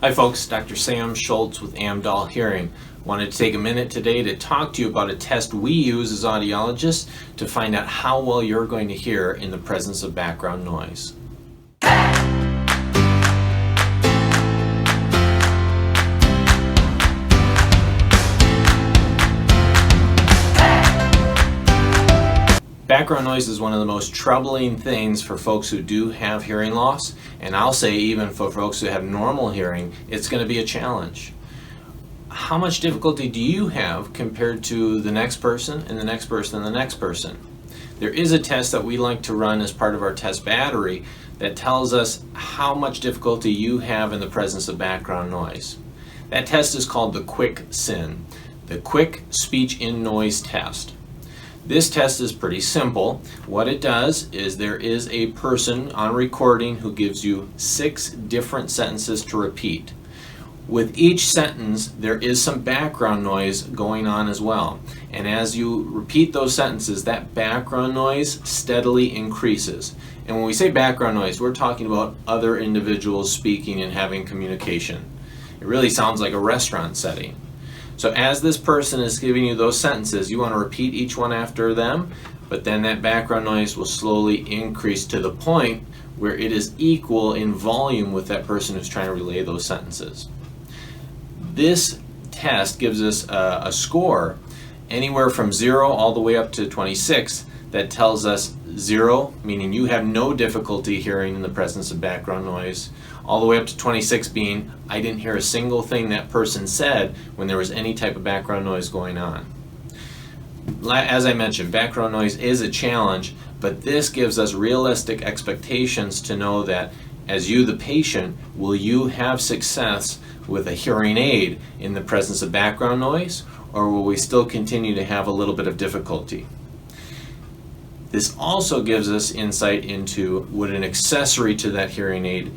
Hi folks, Dr. Sam Schultz with Amdahl Hearing. Wanted to take a minute today to talk to you about a test we use as audiologists to find out how well you're going to hear in the presence of background noise. Background noise is one of the most troubling things for folks who do have hearing loss, and I'll say even for folks who have normal hearing, it's going to be a challenge. How much difficulty do you have compared to the next person and the next person and the next person? There is a test that we like to run as part of our test battery that tells us how much difficulty you have in the presence of background noise. That test is called the Quick SIN, the Quick Speech in Noise Test. This test is pretty simple. What it does is there is a person on recording who gives you 6 different sentences to repeat. With each sentence, there is some background noise going on as well. And as you repeat those sentences, that background noise steadily increases. And when we say background noise, we're talking about other individuals speaking and having communication. It really sounds like a restaurant setting. So as this person is giving you those sentences, you want to repeat each one after them, but then that background noise will slowly increase to the point where it is equal in volume with that person who's trying to relay those sentences. This test gives us a score anywhere from 0 all the way up to 26 that tells us 0, meaning you have no difficulty hearing in the presence of background noise, all the way up to 26 being I didn't hear a single thing that person said when there was any type of background noise going on. As I mentioned, background noise is a challenge, but this gives us realistic expectations to know that as you, the patient, will you have success with a hearing aid in the presence of background noise, or will we still continue to have a little bit of difficulty? This also gives us insight into would an accessory to that hearing aid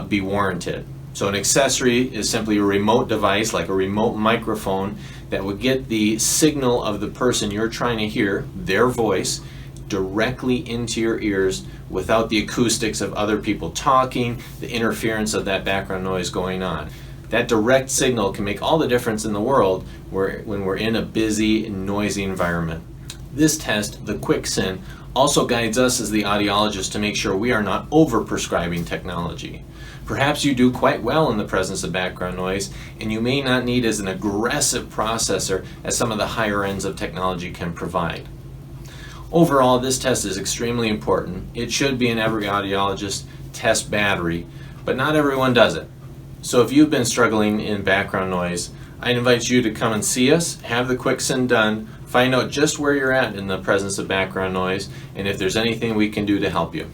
be warranted. So an accessory is simply a remote device, like a remote microphone, that would get the signal of the person you're trying to hear, their voice, directly into your ears without the acoustics of other people talking, the interference of that background noise going on. That direct signal can make all the difference in the world when we're in a busy, noisy environment. This test, the Quick SIN, also guides us as the audiologist to make sure we are not over-prescribing technology. Perhaps you do quite well in the presence of background noise, and you may not need as an aggressive processor as some of the higher ends of technology can provide. Overall, this test is extremely important. It should be in every audiologist test battery, but not everyone does it. So if you've been struggling in background noise, I invite you to come and see us, have the Quick SIN done, find out just where you're at in the presence of background noise, and if there's anything we can do to help you.